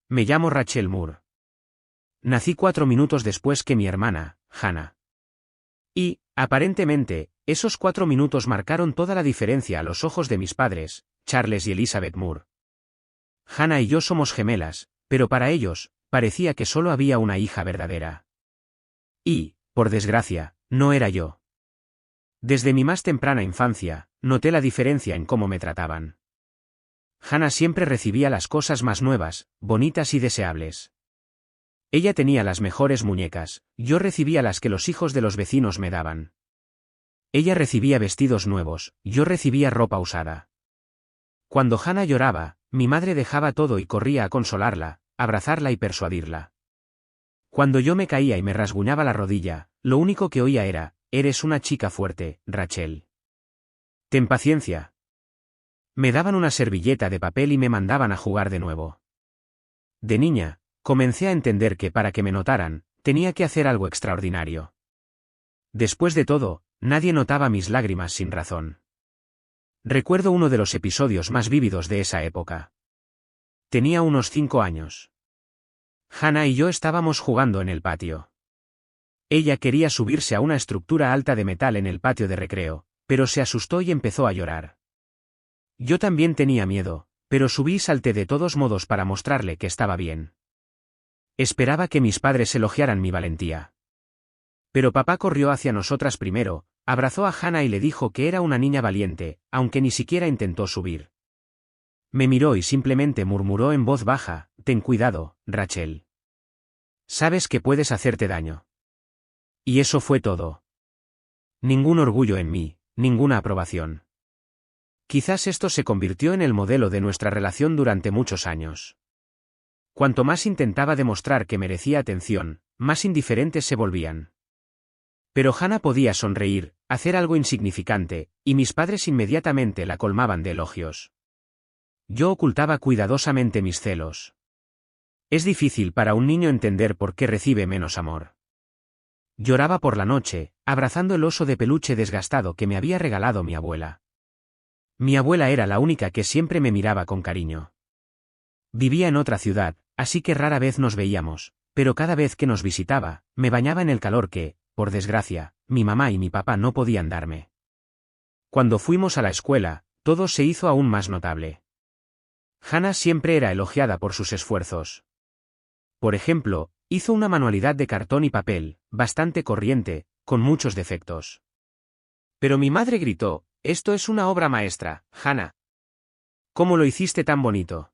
Me llamo Rachel Moore. Nací 4 minutos después que mi hermana, Hannah. Y, aparentemente, esos 4 minutos marcaron toda la diferencia a los ojos de mis padres, Charles y Elizabeth Moore. Hannah y yo somos gemelas, pero para ellos, parecía que solo había una hija verdadera. Y, por desgracia, no era yo. Desde mi más temprana infancia, noté la diferencia en cómo me trataban. Hannah siempre recibía las cosas más nuevas, bonitas y deseables. Ella tenía las mejores muñecas, yo recibía las que los hijos de los vecinos me daban. Ella recibía vestidos nuevos, yo recibía ropa usada. Cuando Hannah lloraba, mi madre dejaba todo y corría a consolarla, abrazarla y persuadirla. Cuando yo me caía y me rasguñaba la rodilla, lo único que oía era: eres una chica fuerte, Rachel. Ten paciencia. Me daban una servilleta de papel y me mandaban a jugar de nuevo. De niña, comencé a entender que para que me notaran, tenía que hacer algo extraordinario. Después de todo, nadie notaba mis lágrimas sin razón. Recuerdo uno de los episodios más vívidos de esa época. Tenía unos 5 años. Hannah y yo estábamos jugando en el patio. Ella quería subirse a una estructura alta de metal en el patio de recreo, pero se asustó y empezó a llorar. Yo también tenía miedo, pero subí y salté de todos modos para mostrarle que estaba bien. Esperaba que mis padres elogiaran mi valentía. Pero papá corrió hacia nosotras primero, abrazó a Hannah y le dijo que era una niña valiente, aunque ni siquiera intentó subir. Me miró y simplemente murmuró en voz baja: ten cuidado, Rachel. Sabes que puedes hacerte daño. Y eso fue todo. Ningún orgullo en mí, ninguna aprobación. Quizás esto se convirtió en el modelo de nuestra relación durante muchos años. Cuanto más intentaba demostrar que merecía atención, más indiferentes se volvían. Pero Hannah podía sonreír, hacer algo insignificante, y mis padres inmediatamente la colmaban de elogios. Yo ocultaba cuidadosamente mis celos. Es difícil para un niño entender por qué recibe menos amor. Lloraba por la noche, abrazando el oso de peluche desgastado que me había regalado mi abuela. Mi abuela era la única que siempre me miraba con cariño. Vivía en otra ciudad, así que rara vez nos veíamos, pero cada vez que nos visitaba, me bañaba en el calor que, por desgracia, mi mamá y mi papá no podían darme. Cuando fuimos a la escuela, todo se hizo aún más notable. Hannah siempre era elogiada por sus esfuerzos. Por ejemplo, hizo una manualidad de cartón y papel, bastante corriente, con muchos defectos. Pero mi madre gritó: esto es una obra maestra, Hannah. ¿Cómo lo hiciste tan bonito?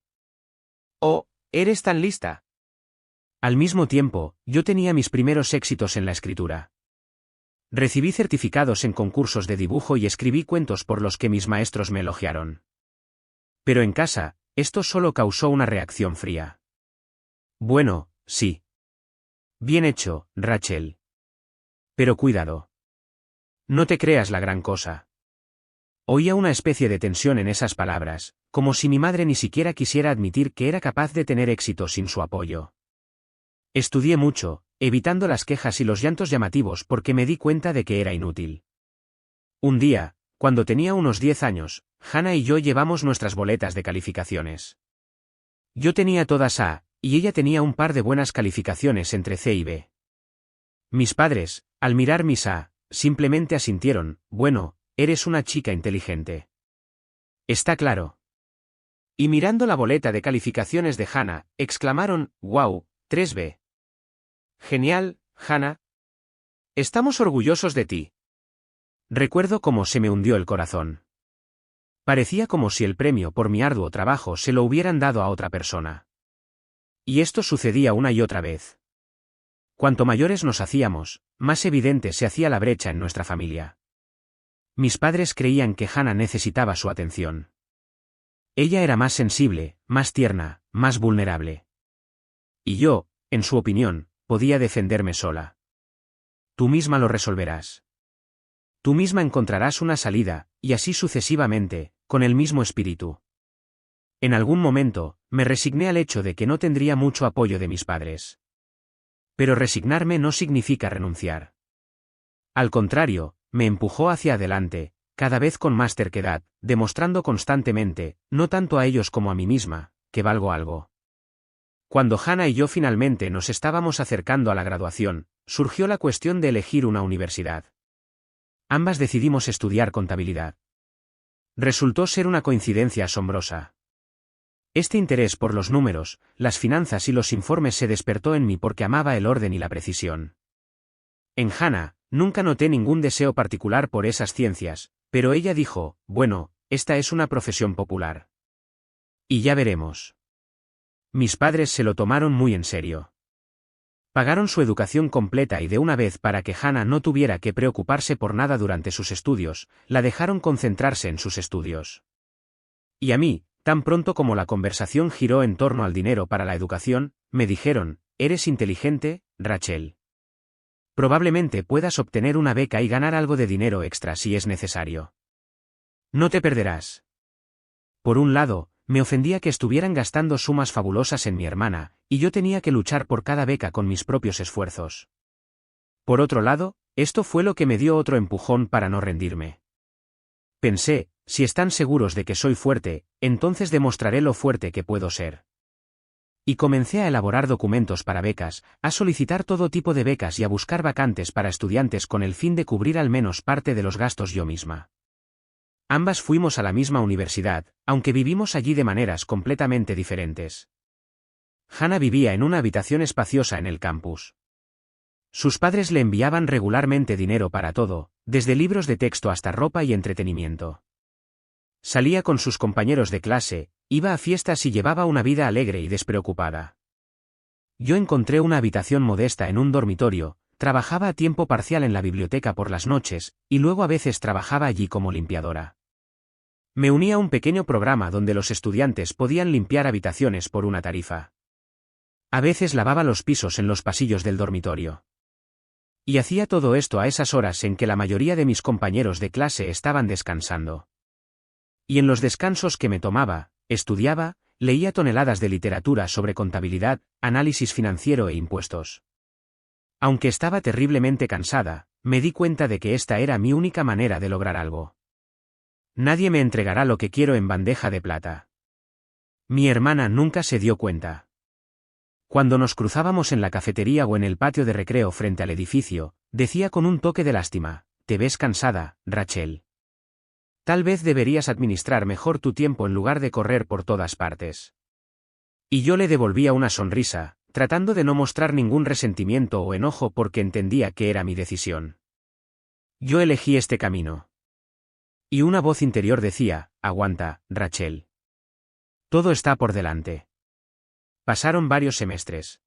Oh, eres tan lista. Al mismo tiempo, yo tenía mis primeros éxitos en la escritura. Recibí certificados en concursos de dibujo y escribí cuentos por los que mis maestros me elogiaron. Pero en casa, esto solo causó una reacción fría. Bueno, sí. Bien hecho, Rachel. Pero cuidado. No te creas la gran cosa. Oía una especie de tensión en esas palabras, como si mi madre ni siquiera quisiera admitir que era capaz de tener éxito sin su apoyo. Estudié mucho, evitando las quejas y los llantos llamativos porque me di cuenta de que era inútil. Un día, cuando tenía unos 10 años, Hannah y yo llevamos nuestras boletas de calificaciones. Yo tenía todas A, y ella tenía un par de buenas calificaciones entre C y B. Mis padres, al mirar mis A, simplemente asintieron: bueno, eres una chica inteligente. Está claro. Y mirando la boleta de calificaciones de Hannah, exclamaron: wow, 3B. Genial, Hannah. Estamos orgullosos de ti. Recuerdo cómo se me hundió el corazón. Parecía como si el premio por mi arduo trabajo se lo hubieran dado a otra persona. Y esto sucedía una y otra vez. Cuanto mayores nos hacíamos, más evidente se hacía la brecha en nuestra familia. Mis padres creían que Hannah necesitaba su atención. Ella era más sensible, más tierna, más vulnerable. Y yo, en su opinión, podía defenderme sola. Tú misma lo resolverás. Tú misma encontrarás una salida, y así sucesivamente, con el mismo espíritu. En algún momento, me resigné al hecho de que no tendría mucho apoyo de mis padres. Pero resignarme no significa renunciar. Al contrario, me empujó hacia adelante, cada vez con más terquedad, demostrando constantemente, no tanto a ellos como a mí misma, que valgo algo. Cuando Hannah y yo finalmente nos estábamos acercando a la graduación, surgió la cuestión de elegir una universidad. Ambas decidimos estudiar contabilidad. Resultó ser una coincidencia asombrosa. Este interés por los números, las finanzas y los informes se despertó en mí porque amaba el orden y la precisión. En Hannah, nunca noté ningún deseo particular por esas ciencias, pero ella dijo, bueno, esta es una profesión popular. Y ya veremos. Mis padres se lo tomaron muy en serio. Pagaron su educación completa y de una vez para que Hannah no tuviera que preocuparse por nada durante sus estudios, la dejaron concentrarse en sus estudios. Y a mí, tan pronto como la conversación giró en torno al dinero para la educación, me dijeron, eres inteligente, Rachel. Probablemente puedas obtener una beca y ganar algo de dinero extra si es necesario. No te perderás. Por un lado, me ofendía que estuvieran gastando sumas fabulosas en mi hermana, y yo tenía que luchar por cada beca con mis propios esfuerzos. Por otro lado, esto fue lo que me dio otro empujón para no rendirme. Pensé, si están seguros de que soy fuerte, entonces demostraré lo fuerte que puedo ser. Y comencé a elaborar documentos para becas, a solicitar todo tipo de becas y a buscar vacantes para estudiantes con el fin de cubrir al menos parte de los gastos yo misma. Ambas fuimos a la misma universidad, aunque vivimos allí de maneras completamente diferentes. Hannah vivía en una habitación espaciosa en el campus. Sus padres le enviaban regularmente dinero para todo, desde libros de texto hasta ropa y entretenimiento. Salía con sus compañeros de clase, iba a fiestas y llevaba una vida alegre y despreocupada. Yo encontré una habitación modesta en un dormitorio, trabajaba a tiempo parcial en la biblioteca por las noches, y luego a veces trabajaba allí como limpiadora. Me uní a un pequeño programa donde los estudiantes podían limpiar habitaciones por una tarifa. A veces lavaba los pisos en los pasillos del dormitorio. Y hacía todo esto a esas horas en que la mayoría de mis compañeros de clase estaban descansando. Y en los descansos que me tomaba, estudiaba, leía toneladas de literatura sobre contabilidad, análisis financiero e impuestos. Aunque estaba terriblemente cansada, me di cuenta de que esta era mi única manera de lograr algo. Nadie me entregará lo que quiero en bandeja de plata. Mi hermana nunca se dio cuenta. Cuando nos cruzábamos en la cafetería o en el patio de recreo frente al edificio, decía con un toque de lástima, «Te ves cansada, Rachel. Tal vez deberías administrar mejor tu tiempo en lugar de correr por todas partes». Y yo le devolvía una sonrisa, tratando de no mostrar ningún resentimiento o enojo porque entendía que era mi decisión. Yo elegí este camino. Y una voz interior decía, aguanta, Rachel. Todo está por delante. Pasaron varios semestres.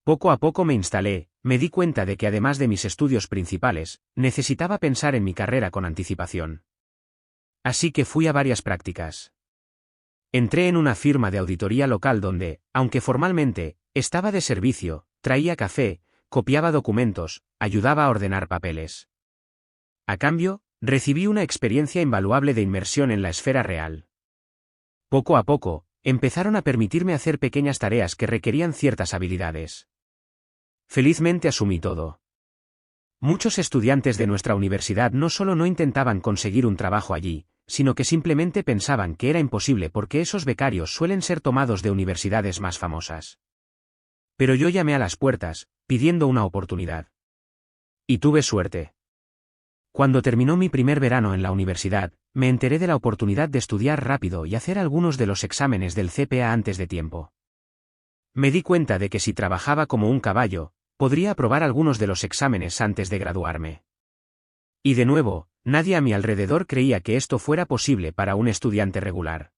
Poco a poco me instalé, me di cuenta de que además de mis estudios principales, necesitaba pensar en mi carrera con anticipación. Así que fui a varias prácticas. Entré en una firma de auditoría local donde, aunque formalmente, estaba de servicio, traía café, copiaba documentos, ayudaba a ordenar papeles. A cambio, recibí una experiencia invaluable de inmersión en la esfera real. Poco a poco, empezaron a permitirme hacer pequeñas tareas que requerían ciertas habilidades. Felizmente asumí todo. Muchos estudiantes de nuestra universidad no solo no intentaban conseguir un trabajo allí, sino que simplemente pensaban que era imposible porque esos becarios suelen ser tomados de universidades más famosas. Pero yo llamé a las puertas, pidiendo una oportunidad. Y tuve suerte. Cuando terminó mi primer verano en la universidad, me enteré de la oportunidad de estudiar rápido y hacer algunos de los exámenes del CPA antes de tiempo. Me di cuenta de que si trabajaba como un caballo, podría aprobar algunos de los exámenes antes de graduarme. Y de nuevo, nadie a mi alrededor creía que esto fuera posible para un estudiante regular.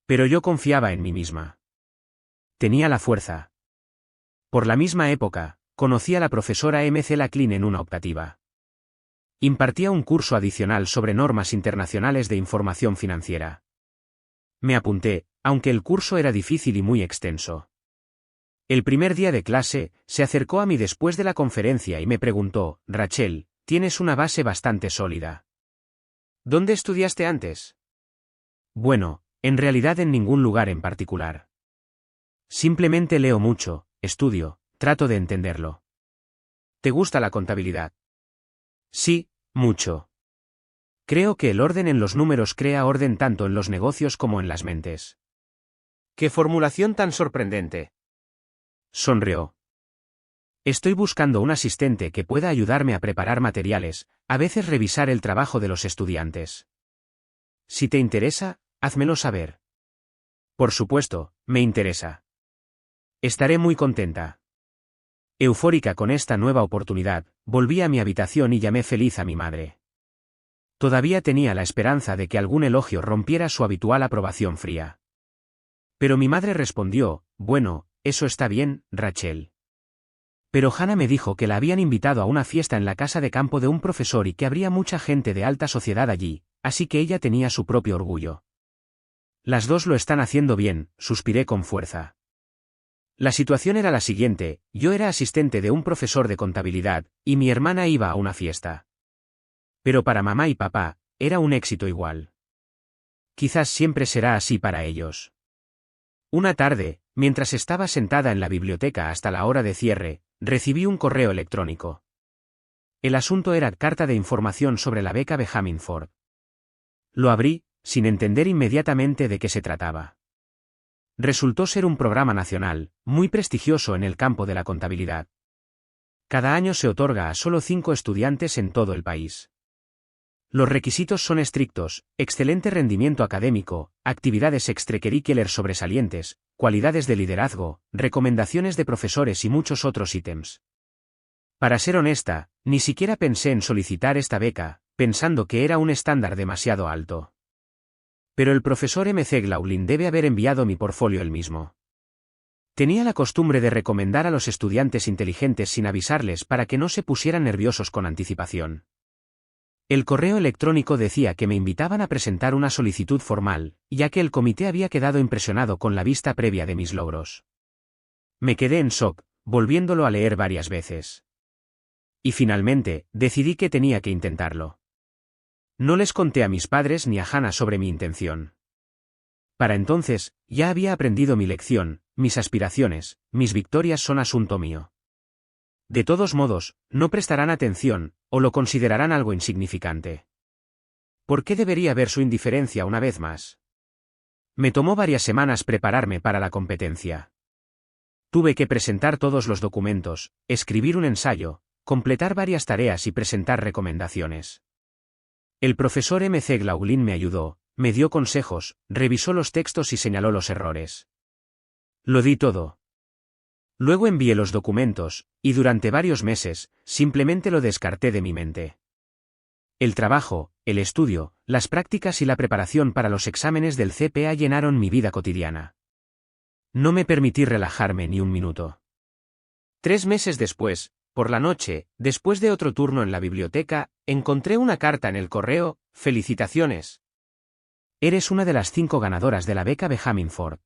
Pero yo confiaba en mí misma. Tenía la fuerza. Por la misma época, conocí a la profesora M.C. Laclin en una optativa. Impartía un curso adicional sobre normas internacionales de información financiera. Me apunté, aunque el curso era difícil y muy extenso. El primer día de clase, se acercó a mí después de la conferencia y me preguntó, Rachel, tienes una base bastante sólida. ¿Dónde estudiaste antes? Bueno, en realidad en ningún lugar en particular. Simplemente leo mucho, estudio, trato de entenderlo. ¿Te gusta la contabilidad? Sí, mucho. Creo que el orden en los números crea orden tanto en los negocios como en las mentes. ¡Qué formulación tan sorprendente! Sonrió. Estoy buscando un asistente que pueda ayudarme a preparar materiales, a veces revisar el trabajo de los estudiantes. Si te interesa, házmelo saber. Por supuesto, me interesa. Estaré muy contenta. Eufórica con esta nueva oportunidad, volví a mi habitación y llamé feliz a mi madre. Todavía tenía la esperanza de que algún elogio rompiera su habitual aprobación fría. Pero mi madre respondió, bueno, eso está bien, Rachel. Pero Hannah me dijo que la habían invitado a una fiesta en la casa de campo de un profesor y que habría mucha gente de alta sociedad allí, así que ella tenía su propio orgullo. Las dos lo están haciendo bien, suspiré con fuerza. La situación era la siguiente, yo era asistente de un profesor de contabilidad, y mi hermana iba a una fiesta. Pero para mamá y papá, era un éxito igual. Quizás siempre será así para ellos. Una tarde, mientras estaba sentada en la biblioteca hasta la hora de cierre, recibí un correo electrónico. El asunto era carta de información sobre la beca Benjamin Ford. Lo abrí, sin entender inmediatamente de qué se trataba. Resultó ser un programa nacional, muy prestigioso en el campo de la contabilidad. Cada año se otorga a solo 5 estudiantes en todo el país. Los requisitos son estrictos, excelente rendimiento académico, actividades extracurriculares sobresalientes, cualidades de liderazgo, recomendaciones de profesores y muchos otros ítems. Para ser honesta, ni siquiera pensé en solicitar esta beca, pensando que era un estándar demasiado alto. Pero el profesor M.C. Glaulin debe haber enviado mi portfolio él mismo. Tenía la costumbre de recomendar a los estudiantes inteligentes sin avisarles para que no se pusieran nerviosos con anticipación. El correo electrónico decía que me invitaban a presentar una solicitud formal, ya que el comité había quedado impresionado con la vista previa de mis logros. Me quedé en shock, volviéndolo a leer varias veces. Y finalmente, decidí que tenía que intentarlo. No les conté a mis padres ni a Hannah sobre mi intención. Para entonces, ya había aprendido mi lección, mis aspiraciones, mis victorias son asunto mío. De todos modos, no prestarán atención, o lo considerarán algo insignificante. ¿Por qué debería ver su indiferencia una vez más? Me tomó varias semanas prepararme para la competencia. Tuve que presentar todos los documentos, escribir un ensayo, completar varias tareas y presentar recomendaciones. El profesor M.C. Glaulin me ayudó, me dio consejos, revisó los textos y señaló los errores. Lo di todo. Luego envié los documentos, y durante varios meses, simplemente lo descarté de mi mente. El trabajo, el estudio, las prácticas y la preparación para los exámenes del CPA llenaron mi vida cotidiana. No me permití relajarme ni un minuto. 3 meses después, por la noche, después de otro turno en la biblioteca, encontré una carta en el correo: «Felicitaciones. Eres una de las 5 ganadoras de la beca Benjamin Ford».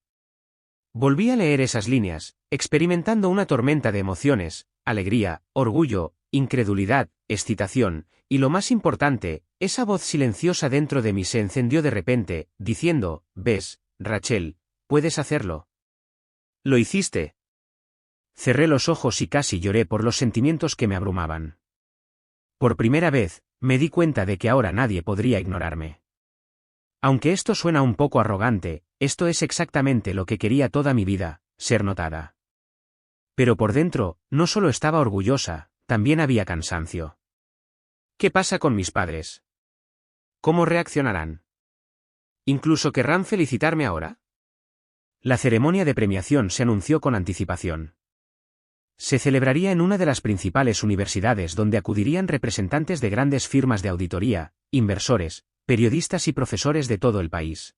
Volví a leer esas líneas, experimentando una tormenta de emociones, alegría, orgullo, incredulidad, excitación, y lo más importante, esa voz silenciosa dentro de mí se encendió de repente, diciendo: «Ves, Rachel, puedes hacerlo. Lo hiciste». Cerré los ojos y casi lloré por los sentimientos que me abrumaban. Por primera vez, me di cuenta de que ahora nadie podría ignorarme. Aunque esto suena un poco arrogante, esto es exactamente lo que quería toda mi vida, ser notada. Pero por dentro, no solo estaba orgullosa, también había cansancio. ¿Qué pasa con mis padres? ¿Cómo reaccionarán? ¿Incluso querrán felicitarme ahora? La ceremonia de premiación se anunció con anticipación. Se celebraría en una de las principales universidades donde acudirían representantes de grandes firmas de auditoría, inversores, periodistas y profesores de todo el país.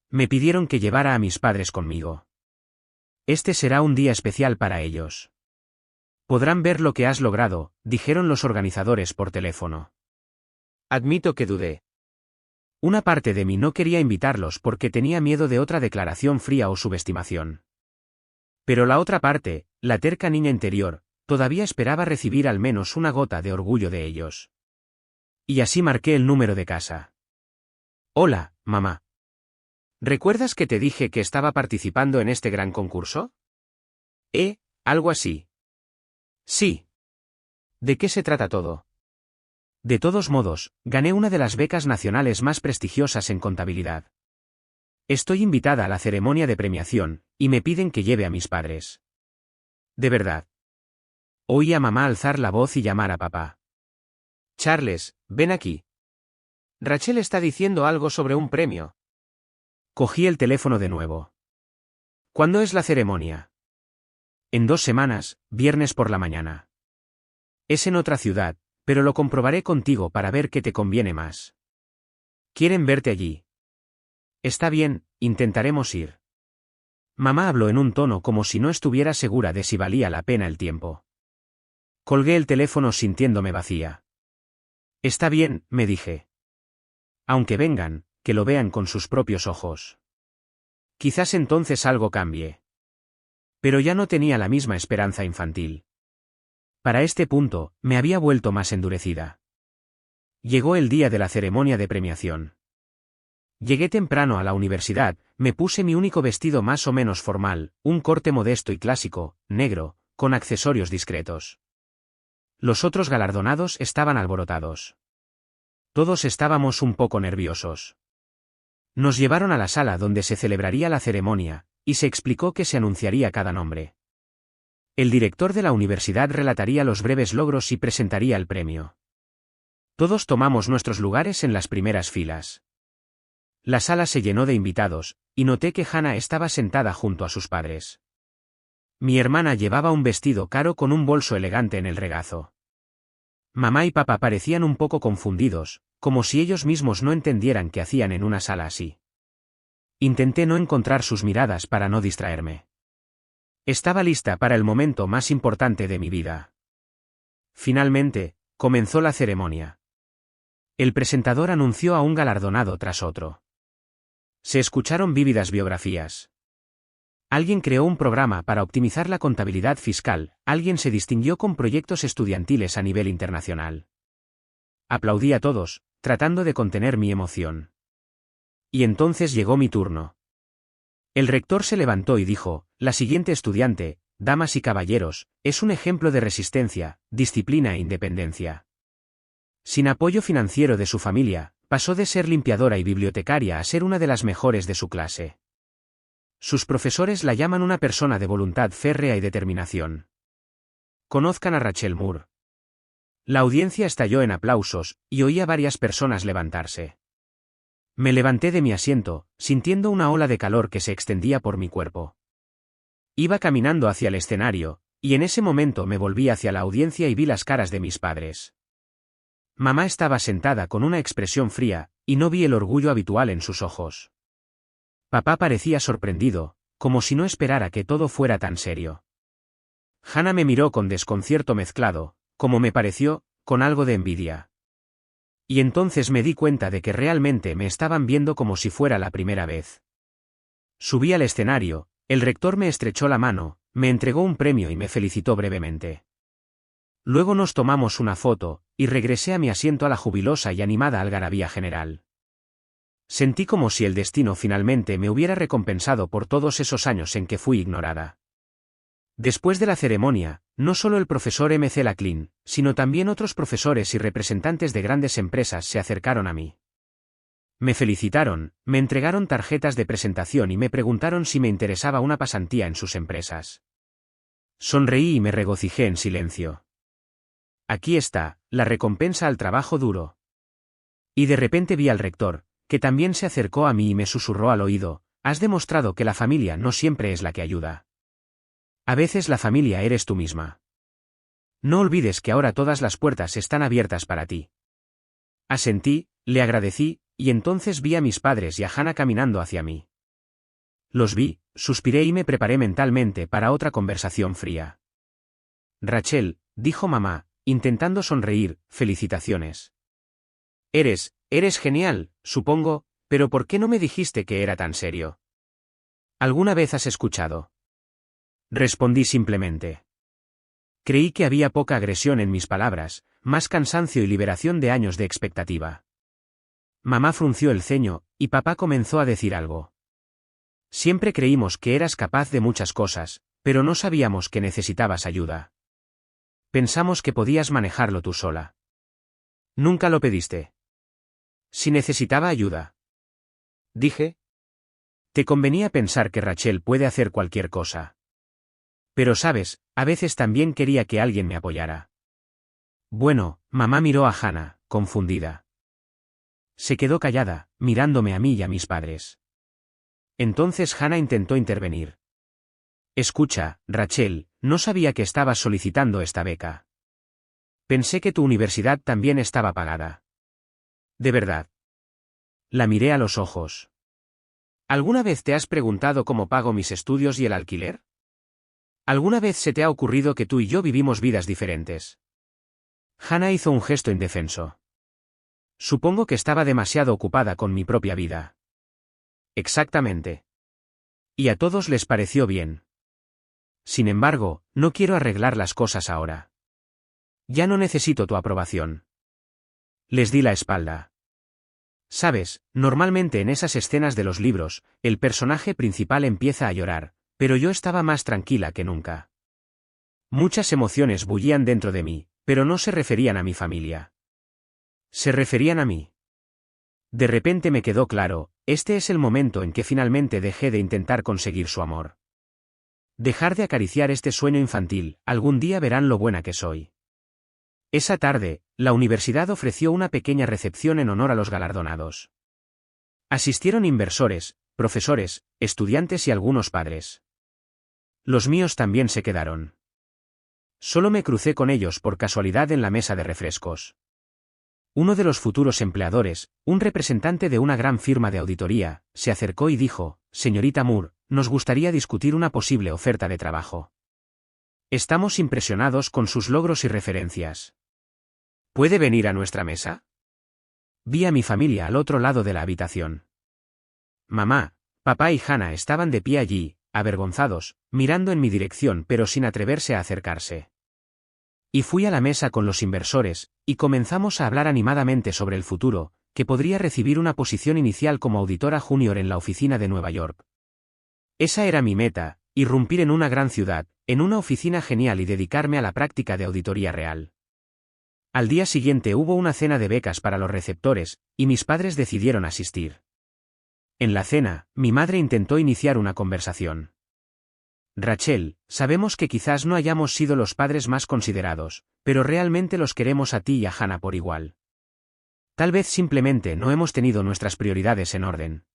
Me pidieron que llevara a mis padres conmigo. Este será un día especial para ellos. Podrán ver lo que has logrado, dijeron los organizadores por teléfono. Admito que dudé. Una parte de mí no quería invitarlos porque tenía miedo de otra declaración fría o subestimación. Pero la otra parte, la terca niña interior, todavía esperaba recibir al menos una gota de orgullo de ellos. Y así marqué el número de casa. Hola, mamá. ¿Recuerdas que te dije que estaba participando en este gran concurso? Algo así. Sí. ¿De qué se trata todo? De todos modos, gané una de las becas nacionales más prestigiosas en contabilidad. Estoy invitada a la ceremonia de premiación, y me piden que lleve a mis padres. De verdad. Oí a mamá alzar la voz y llamar a papá. Charles, ven aquí. Rachel está diciendo algo sobre un premio. Cogí el teléfono de nuevo. ¿Cuándo es la ceremonia? En 2 semanas, viernes por la mañana. Es en otra ciudad, pero lo comprobaré contigo para ver qué te conviene más. ¿Quieren verte allí? Está bien, intentaremos ir. Mamá habló en un tono como si no estuviera segura de si valía la pena el tiempo. Colgué el teléfono sintiéndome vacía. Está bien, me dije. Aunque vengan, que lo vean con sus propios ojos. Quizás entonces algo cambie. Pero ya no tenía la misma esperanza infantil. Para este punto, me había vuelto más endurecida. Llegó el día de la ceremonia de premiación. Llegué temprano a la universidad, me puse mi único vestido más o menos formal, un corte modesto y clásico, negro, con accesorios discretos. Los otros galardonados estaban alborotados. Todos estábamos un poco nerviosos. Nos llevaron a la sala donde se celebraría la ceremonia, y se explicó que se anunciaría cada nombre. El director de la universidad relataría los breves logros y presentaría el premio. Todos tomamos nuestros lugares en las primeras filas. La sala se llenó de invitados, y noté que Hannah estaba sentada junto a sus padres. Mi hermana llevaba un vestido caro con un bolso elegante en el regazo. Mamá y papá parecían un poco confundidos, como si ellos mismos no entendieran qué hacían en una sala así. Intenté no encontrar sus miradas para no distraerme. Estaba lista para el momento más importante de mi vida. Finalmente, comenzó la ceremonia. El presentador anunció a un galardonado tras otro. Se escucharon vívidas biografías. Alguien creó un programa para optimizar la contabilidad fiscal, alguien se distinguió con proyectos estudiantiles a nivel internacional. Aplaudí a todos, tratando de contener mi emoción. Y entonces llegó mi turno. El rector se levantó y dijo, la siguiente estudiante, damas y caballeros, es un ejemplo de resistencia, disciplina e independencia. Sin apoyo financiero de su familia, pasó de ser limpiadora y bibliotecaria a ser una de las mejores de su clase. Sus profesores la llaman una persona de voluntad férrea y determinación. Conozcan a Rachel Moore. La audiencia estalló en aplausos, y oí a varias personas levantarse. Me levanté de mi asiento, sintiendo una ola de calor que se extendía por mi cuerpo. Iba caminando hacia el escenario, y en ese momento me volví hacia la audiencia y vi las caras de mis padres. Mamá estaba sentada con una expresión fría, y no vi el orgullo habitual en sus ojos. Papá parecía sorprendido, como si no esperara que todo fuera tan serio. Hannah me miró con desconcierto mezclado, como me pareció, con algo de envidia. Y entonces me di cuenta de que realmente me estaban viendo como si fuera la primera vez. Subí al escenario, el rector me estrechó la mano, me entregó un premio y me felicitó brevemente. Luego nos tomamos una foto, y regresé a mi asiento a la jubilosa y animada algarabía general. Sentí como si el destino finalmente me hubiera recompensado por todos esos años en que fui ignorada. Después de la ceremonia, no solo el profesor M.C. Laclin, sino también otros profesores y representantes de grandes empresas se acercaron a mí. Me felicitaron, me entregaron tarjetas de presentación y me preguntaron si me interesaba una pasantía en sus empresas. Sonreí y me regocijé en silencio. Aquí está, la recompensa al trabajo duro. Y de repente vi al rector, que también se acercó a mí y me susurró al oído, has demostrado que la familia no siempre es la que ayuda. A veces la familia eres tú misma. No olvides que ahora todas las puertas están abiertas para ti. Asentí, le agradecí, y entonces vi a mis padres y a Hannah caminando hacia mí. Los vi, suspiré y me preparé mentalmente para otra conversación fría. Rachel, dijo mamá, intentando sonreír, felicitaciones. Eres genial, supongo, pero ¿por qué no me dijiste que era tan serio? ¿Alguna vez has escuchado? Respondí simplemente. Creí que había poca agresión en mis palabras, más cansancio y liberación de años de expectativa. Mamá frunció el ceño, y papá comenzó a decir algo. Siempre creímos que eras capaz de muchas cosas, pero no sabíamos que necesitabas ayuda. Pensamos que podías manejarlo tú sola. Nunca lo pediste. Si necesitaba ayuda. Dije. Te convenía pensar que Rachel puede hacer cualquier cosa. Pero sabes, a veces también quería que alguien me apoyara. Bueno, mamá miró a Hannah, confundida. Se quedó callada, mirándome a mí y a mis padres. Entonces Hannah intentó intervenir. Escucha, Rachel, no sabía que estabas solicitando esta beca. Pensé que tu universidad también estaba pagada. ¿De verdad? La miré a los ojos. ¿Alguna vez te has preguntado cómo pago mis estudios y el alquiler? ¿Alguna vez se te ha ocurrido que tú y yo vivimos vidas diferentes? Hannah hizo un gesto indefenso. Supongo que estaba demasiado ocupada con mi propia vida. Exactamente. Y a todos les pareció bien. Sin embargo, no quiero arreglar las cosas ahora. Ya no necesito tu aprobación. Les di la espalda. Sabes, normalmente en esas escenas de los libros, el personaje principal empieza a llorar, pero yo estaba más tranquila que nunca. Muchas emociones bullían dentro de mí, pero no se referían a mi familia. Se referían a mí. De repente me quedó claro, este es el momento en que finalmente dejé de intentar conseguir su amor. Dejar de acariciar este sueño infantil, algún día verán lo buena que soy. Esa tarde, la universidad ofreció una pequeña recepción en honor a los galardonados. Asistieron inversores, profesores, estudiantes y algunos padres. Los míos también se quedaron. Solo me crucé con ellos por casualidad en la mesa de refrescos. Uno de los futuros empleadores, un representante de una gran firma de auditoría, se acercó y dijo, «Señorita Moore, nos gustaría discutir una posible oferta de trabajo. Estamos impresionados con sus logros y referencias. ¿Puede venir a nuestra mesa?» Vi a mi familia al otro lado de la habitación. Mamá, papá y Hannah estaban de pie allí, avergonzados, mirando en mi dirección pero sin atreverse a acercarse. Y fui a la mesa con los inversores, y comenzamos a hablar animadamente sobre el futuro, que podría recibir una posición inicial como auditora junior en la oficina de Nueva York. Esa era mi meta, irrumpir en una gran ciudad, en una oficina genial y dedicarme a la práctica de auditoría real. Al día siguiente hubo una cena de becas para los receptores, y mis padres decidieron asistir. En la cena, mi madre intentó iniciar una conversación. Rachel, sabemos que quizás no hayamos sido los padres más considerados, pero realmente los queremos a ti y a Hannah por igual. Tal vez simplemente no hemos tenido nuestras prioridades en orden.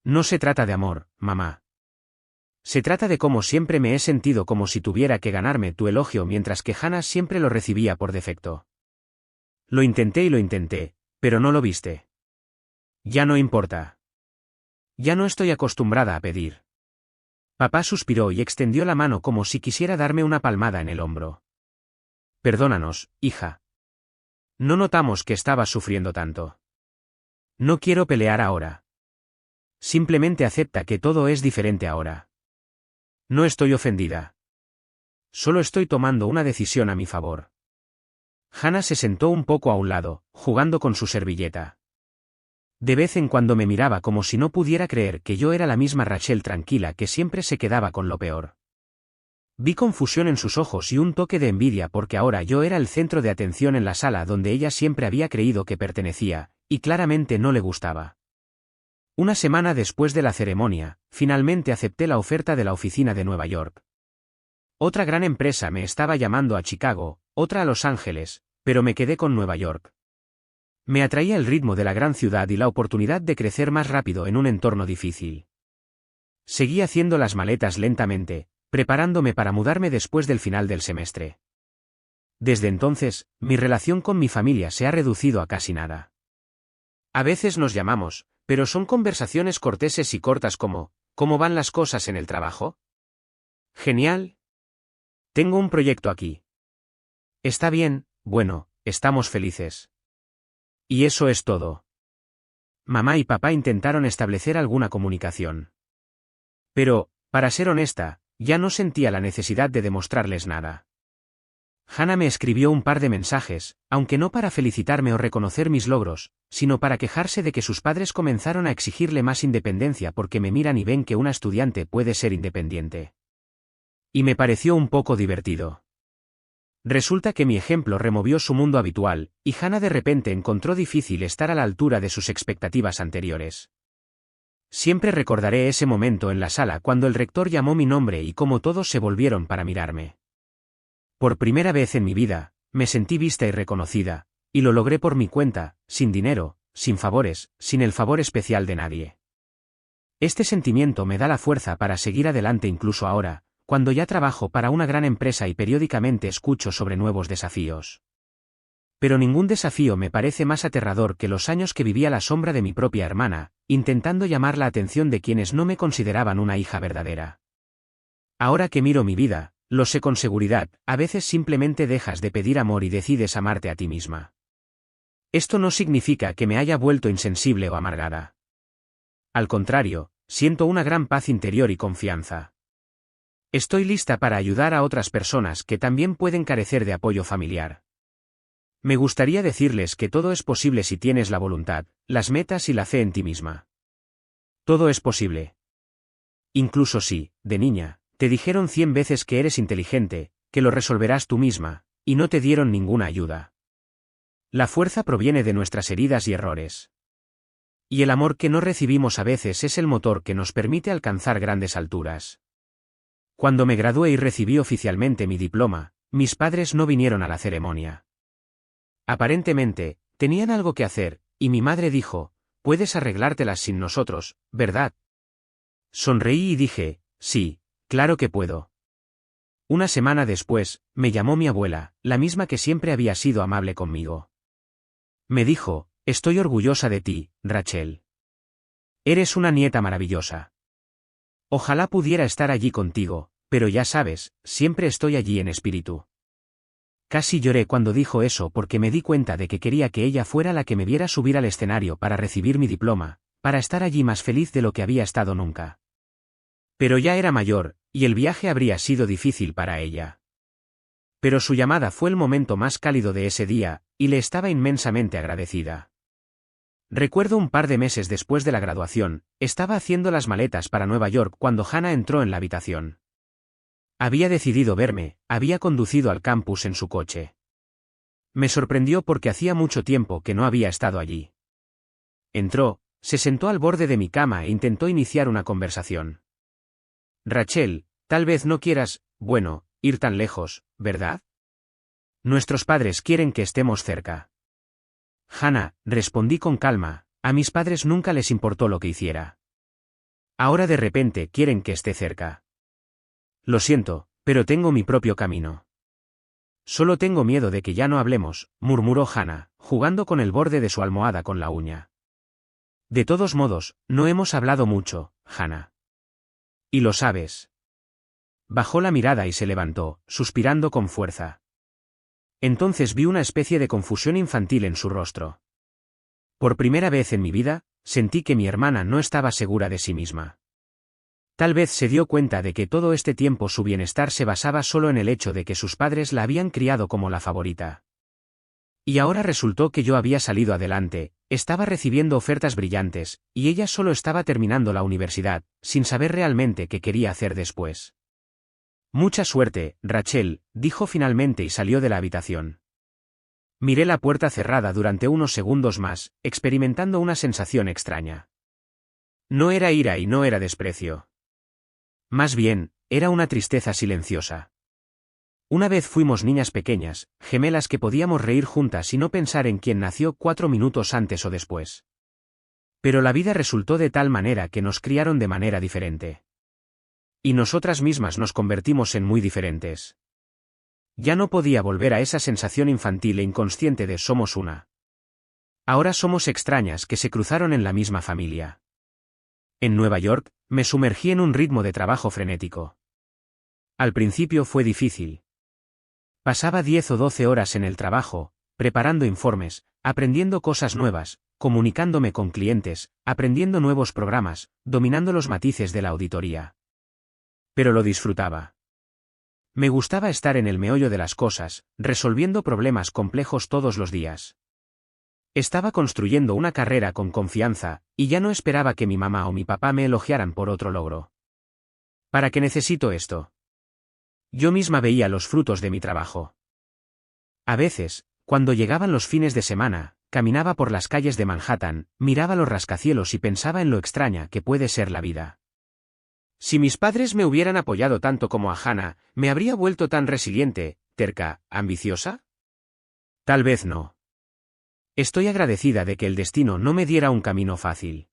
No se trata de amor, mamá. Se trata de cómo siempre me he sentido como si tuviera que ganarme tu elogio mientras que Hannah siempre lo recibía por defecto. Lo intenté y lo intenté, pero no lo viste. Ya no importa. Ya no estoy acostumbrada a pedir. Papá suspiró y extendió la mano como si quisiera darme una palmada en el hombro. Perdónanos, hija. No notamos que estabas sufriendo tanto. No quiero pelear ahora. Simplemente acepta que todo es diferente ahora. No estoy ofendida. Solo estoy tomando una decisión a mi favor. Hannah se sentó un poco a un lado, jugando con su servilleta. De vez en cuando me miraba como si no pudiera creer que yo era la misma Rachel tranquila que siempre se quedaba con lo peor. Vi confusión en sus ojos y un toque de envidia porque ahora yo era el centro de atención en la sala donde ella siempre había creído que pertenecía, y claramente no le gustaba. Una semana después de la ceremonia, finalmente acepté la oferta de la oficina de Nueva York. Otra gran empresa me estaba llamando a Chicago, otra a Los Ángeles, pero me quedé con Nueva York. Me atraía el ritmo de la gran ciudad y la oportunidad de crecer más rápido en un entorno difícil. Seguí haciendo las maletas lentamente, preparándome para mudarme después del final del semestre. Desde entonces, mi relación con mi familia se ha reducido a casi nada. A veces nos llamamos, pero son conversaciones corteses y cortas como, ¿cómo van las cosas en el trabajo? Genial. Tengo un proyecto aquí. Está bien, bueno, estamos felices. Y eso es todo. Mamá y papá intentaron establecer alguna comunicación. Pero, para ser honesta, ya no sentía la necesidad de demostrarles nada. Hannah me escribió un par de mensajes, aunque no para felicitarme o reconocer mis logros, sino para quejarse de que sus padres comenzaron a exigirle más independencia porque me miran y ven que una estudiante puede ser independiente. Y me pareció un poco divertido. Resulta que mi ejemplo removió su mundo habitual, y Hannah de repente encontró difícil estar a la altura de sus expectativas anteriores. Siempre recordaré ese momento en la sala cuando el rector llamó mi nombre y cómo todos se volvieron para mirarme. Por primera vez en mi vida, me sentí vista y reconocida, y lo logré por mi cuenta, sin dinero, sin favores, sin el favor especial de nadie. Este sentimiento me da la fuerza para seguir adelante incluso ahora, cuando ya trabajo para una gran empresa y periódicamente escucho sobre nuevos desafíos. Pero ningún desafío me parece más aterrador que los años que viví a la sombra de mi propia hermana, intentando llamar la atención de quienes no me consideraban una hija verdadera. Ahora que miro mi vida, lo sé con seguridad, a veces simplemente dejas de pedir amor y decides amarte a ti misma. Esto no significa que me haya vuelto insensible o amargada. Al contrario, siento una gran paz interior y confianza. Estoy lista para ayudar a otras personas que también pueden carecer de apoyo familiar. Me gustaría decirles que todo es posible si tienes la voluntad, las metas y la fe en ti misma. Todo es posible. Incluso si, de niña, te dijeron 100 veces que eres inteligente, que lo resolverás tú misma, y no te dieron ninguna ayuda. La fuerza proviene de nuestras heridas y errores. Y el amor que no recibimos a veces es el motor que nos permite alcanzar grandes alturas. Cuando me gradué y recibí oficialmente mi diploma, mis padres no vinieron a la ceremonia. Aparentemente, tenían algo que hacer, y mi madre dijo, puedes arreglártelas sin nosotros, ¿verdad? Sonreí y dije, sí, claro que puedo. Una semana después, me llamó mi abuela, la misma que siempre había sido amable conmigo. Me dijo, estoy orgullosa de ti, Rachel. Eres una nieta maravillosa. Ojalá pudiera estar allí contigo, pero ya sabes, siempre estoy allí en espíritu. Casi lloré cuando dijo eso porque me di cuenta de que quería que ella fuera la que me viera subir al escenario para recibir mi diploma, para estar allí más feliz de lo que había estado nunca. Pero ya era mayor, y el viaje habría sido difícil para ella. Pero su llamada fue el momento más cálido de ese día, y le estaba inmensamente agradecida. Recuerdo un par de meses después de la graduación, estaba haciendo las maletas para Nueva York cuando Hannah entró en la habitación. Había decidido verme, había conducido al campus en su coche. Me sorprendió porque hacía mucho tiempo que no había estado allí. Entró, se sentó al borde de mi cama e intentó iniciar una conversación. Rachel, tal vez no quieras, bueno, ir tan lejos, ¿verdad? Nuestros padres quieren que estemos cerca. Hannah, respondí con calma, a mis padres nunca les importó lo que hiciera. Ahora de repente quieren que esté cerca. Lo siento, pero tengo mi propio camino. Solo tengo miedo de que ya no hablemos, murmuró Hannah, jugando con el borde de su almohada con la uña. De todos modos, no hemos hablado mucho, Hannah. Y lo sabes. Bajó la mirada y se levantó, suspirando con fuerza. Entonces vi una especie de confusión infantil en su rostro. Por primera vez en mi vida, sentí que mi hermana no estaba segura de sí misma. Tal vez se dio cuenta de que todo este tiempo su bienestar se basaba solo en el hecho de que sus padres la habían criado como la favorita. Y ahora resultó que yo había salido adelante, estaba recibiendo ofertas brillantes, y ella solo estaba terminando la universidad, sin saber realmente qué quería hacer después. Mucha suerte, Rachel, dijo finalmente y salió de la habitación. Miré la puerta cerrada durante unos segundos más, experimentando una sensación extraña. No era ira y no era desprecio. Más bien, era una tristeza silenciosa. Una vez fuimos niñas pequeñas, gemelas que podíamos reír juntas y no pensar en quién nació 4 minutos antes o después. Pero la vida resultó de tal manera que nos criaron de manera diferente. Y nosotras mismas nos convertimos en muy diferentes. Ya no podía volver a esa sensación infantil e inconsciente de somos una. Ahora somos extrañas que se cruzaron en la misma familia. En Nueva York, me sumergí en un ritmo de trabajo frenético. Al principio fue difícil. Pasaba 10 o 12 horas en el trabajo, preparando informes, aprendiendo cosas nuevas, comunicándome con clientes, aprendiendo nuevos programas, dominando los matices de la auditoría. Pero lo disfrutaba. Me gustaba estar en el meollo de las cosas, resolviendo problemas complejos todos los días. Estaba construyendo una carrera con confianza, y ya no esperaba que mi mamá o mi papá me elogiaran por otro logro. ¿Para qué necesito esto? Yo misma veía los frutos de mi trabajo. A veces, cuando llegaban los fines de semana, caminaba por las calles de Manhattan, miraba los rascacielos y pensaba en lo extraña que puede ser la vida. Si mis padres me hubieran apoyado tanto como a Hannah, ¿me habría vuelto tan resiliente, terca, ambiciosa? Tal vez no. Estoy agradecida de que el destino no me diera un camino fácil.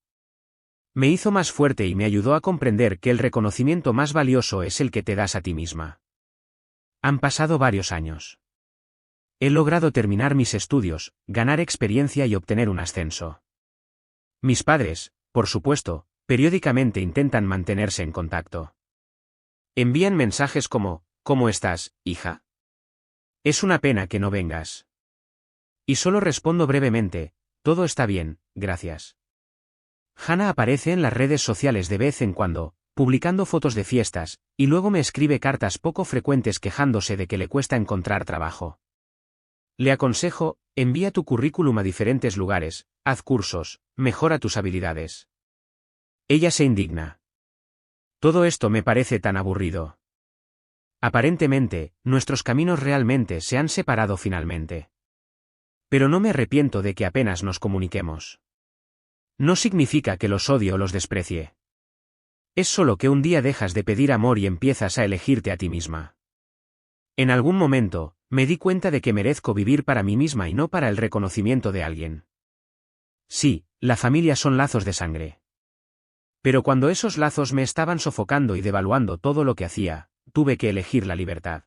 Me hizo más fuerte y me ayudó a comprender que el reconocimiento más valioso es el que te das a ti misma. Han pasado varios años. He logrado terminar mis estudios, ganar experiencia y obtener un ascenso. Mis padres, por supuesto, periódicamente intentan mantenerse en contacto. Envían mensajes como, ¿cómo estás, hija? Es una pena que no vengas. Y solo respondo brevemente, todo está bien, gracias. Hannah aparece en las redes sociales de vez en cuando, publicando fotos de fiestas, y luego me escribe cartas poco frecuentes quejándose de que le cuesta encontrar trabajo. Le aconsejo, envía tu currículum a diferentes lugares, haz cursos, mejora tus habilidades. Ella se indigna. Todo esto me parece tan aburrido. Aparentemente, nuestros caminos realmente se han separado finalmente. Pero no me arrepiento de que apenas nos comuniquemos. No significa que los odie o los desprecie. Es solo que un día dejas de pedir amor y empiezas a elegirte a ti misma. En algún momento, me di cuenta de que merezco vivir para mí misma y no para el reconocimiento de alguien. Sí, la familia son lazos de sangre. Pero cuando esos lazos me estaban sofocando y devaluando todo lo que hacía, tuve que elegir la libertad.